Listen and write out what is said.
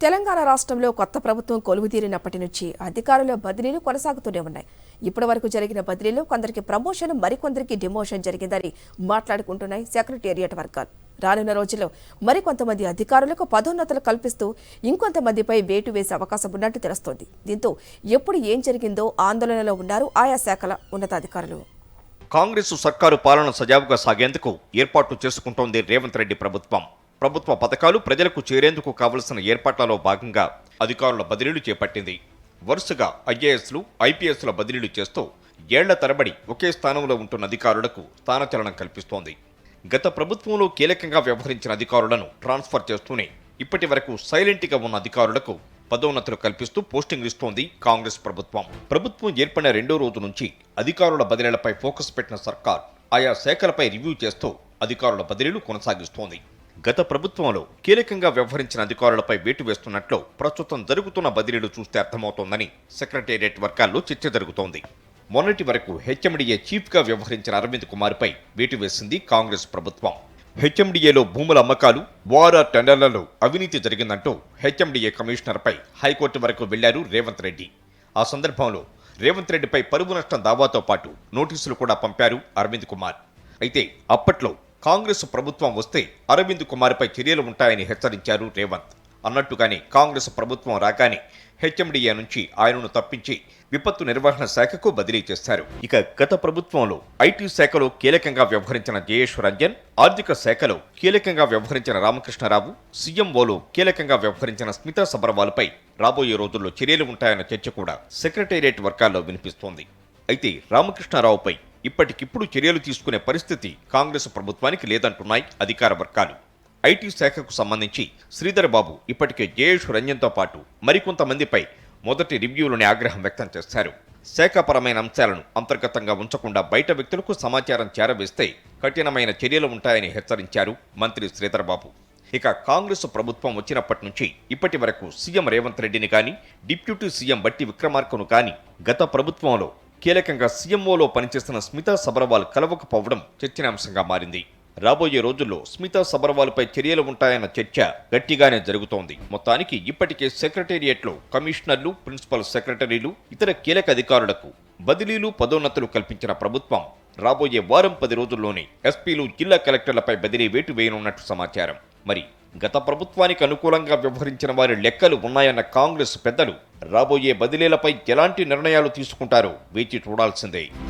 తెలంగాణ రాష్ట్రంలో కొత్త ప్రభుత్వం కొలువుదీరినప్పటి నుంచి అధికారుల బదిలీలు కొనసాగుతూనే ఉన్నాయి. ఇప్పటి వరకు జరిగిన బదిలీలో కొందరికి ప్రమోషన్, మరికొందరికి డిమోషన్ జరిగిందని మాట్లాడుకుంటున్నాయి సెక్రటేరియట్ వర్గాలు. రానున్న రోజుల్లో మరికొంతమంది అధికారులకు పదోన్నతులు కల్పిస్తూ ఇంకొంతమందిపై వేటు వేసే అవకాశం ఉన్నట్టు తెలుస్తోంది. దీంతో ఎప్పుడు ఏం జరిగిందో ఆందోళనలో ఉన్నారు ఆయా శాఖల ఉన్నతాధికారులు. కాంగ్రెస్ సర్కారు పాలన సజావుగా సాగేందుకు ఏర్పాట్లు చేసుకుంటోంది రేవంత్ రెడ్డి ప్రభుత్వం. ప్రభుత్వ పథకాలు ప్రజలకు చేరేందుకు కావలసిన ఏర్పాట్లలో భాగంగా అధికారుల బదిలీలు చేపట్టింది. వరుసగా ఐఏఎస్లు, ఐపీఎస్ల బదిలీలు చేస్తూ ఏళ్ల తరబడి ఒకే స్థానంలో ఉంటున్న అధికారులకు స్థానచలనం కల్పిస్తోంది. గత ప్రభుత్వంలో కీలకంగా వ్యవహరించిన అధికారులను ట్రాన్స్ఫర్ చేస్తూనే ఇప్పటి వరకు సైలెంట్గా ఉన్న అధికారులకు పదోన్నతులు కల్పిస్తూ పోస్టింగ్ ఇస్తోంది కాంగ్రెస్ ప్రభుత్వం. ప్రభుత్వం ఏర్పడిన రెండో రోజు నుంచి అధికారుల బదిలీలపై ఫోకస్ పెట్టిన సర్కార్ ఆయా శాఖలపై రివ్యూ చేస్తూ అధికారుల బదిలీలు కొనసాగిస్తోంది. గత ప్రభుత్వంలో కీలకంగా వ్యవహరించిన అధికారులపై వేటు వేస్తున్నట్లు ప్రస్తుతం జరుగుతున్న బదిలీలు చూస్తే అర్థమవుతోందని సెక్రటేరియట్ వర్గాల్లో చర్చ జరుగుతోంది. మొన్నటి వరకు హెచ్ఎండిఏ చీఫ్గా వ్యవహరించిన అరవింద్ కుమార్పై వేటు వేసింది కాంగ్రెస్ ప్రభుత్వం. హెచ్ఎండిఏలో భూముల అమ్మకాలు, ఓఆర్ఆర్ టెండర్లలో అవినీతి జరిగిందంటూ హెచ్ఎండిఏ కమిషనర్పై హైకోర్టు వరకు వెళ్లారు రేవంత్ రెడ్డి. ఆ సందర్భంలో రేవంత్ రెడ్డిపై పరువు నష్టం దావాతో పాటు నోటీసులు కూడా పంపారు అరవింద్ కుమార్. అయితే అప్పట్లో కాంగ్రెస్ ప్రభుత్వం వస్తే అరవింద్ కుమార్పై చర్యలు ఉంటాయని హెచ్చరించారు రేవంత్. అన్నట్టుగానే కాంగ్రెస్ ప్రభుత్వం రాగానే హెచ్ఎండిఏ నుంచి ఆయనను తప్పించి విపత్తు నిర్వహణ శాఖకు బదిలీ చేశారు. ఇక గత ప్రభుత్వంలో ఐటీ శాఖలో కీలకంగా వ్యవహరించిన జయేష్ రంజన్, ఆర్థిక శాఖలో కీలకంగా వ్యవహరించిన రామకృష్ణరావు, సీఎంఓలో కీలకంగా వ్యవహరించిన స్మితా సబర్వాల్పై రాబోయే రోజుల్లో చర్యలు ఉంటాయన్న చర్చ కూడా సెక్రటేరియట్ వర్గాల్లో వినిపిస్తోంది. అయితే రామకృష్ణరావుపై ఇప్పటికిప్పుడు చర్యలు తీసుకునే పరిస్థితి కాంగ్రెస్ ప్రభుత్వానికి లేదంటున్నాయి అధికార వర్గాలు. ఐటీ శాఖకు సంబంధించి శ్రీధర్ బాబు ఇప్పటికే జయేష్ రంజన్తో పాటు మరికొంతమందిపై మొదటి రివ్యూలోనే ఆగ్రహం వ్యక్తం చేశారు. శాఖపరమైన అంశాలను అంతర్గతంగా ఉంచకుండా బయట వ్యక్తులకు సమాచారం చేరవేస్తే కఠినమైన చర్యలు ఉంటాయని హెచ్చరించారు మంత్రి శ్రీధర్ బాబు. ఇక కాంగ్రెస్ ప్రభుత్వం వచ్చినప్పటి నుంచి ఇప్పటి వరకు సీఎం రేవంత్ రెడ్డిని కానీ, డిప్యూటీ సీఎం బట్టి విక్రమార్కను కానీ గత ప్రభుత్వంలో కీలకంగా సీఎంఓలో పనిచేస్తున్న స్మితా సబర్వాల్ కలవకపోవడం చర్చనీయాంశంగా మారింది. రాబోయే రోజుల్లో స్మితా సబర్వాల్పై చర్యలు ఉంటాయన్న చర్చ గట్టిగానే జరుగుతోంది. మొత్తానికి ఇప్పటికే సెక్రటేరియట్లో కమిషనర్లు, ప్రిన్సిపల్ సెక్రటరీలు, ఇతర కీలక అధికారులకు బదిలీలు, పదోన్నతులు కల్పించిన ప్రభుత్వం రాబోయే వారం 10 రోజుల్లోనే ఎస్పీలు, జిల్లా కలెక్టర్లపై బదిలీ వేటు వేయనున్నట్టు సమాచారం. మరి గత ప్రభుత్వానికి అనుకూలంగా వ్యవహరించిన వారి లెక్కలు ఉన్నాయన్న కాంగ్రెస్ పెద్దలు రాబోయే బదిలీలపై ఎలాంటి నిర్ణయాలు తీసుకుంటారో వేచి చూడాల్సిందే.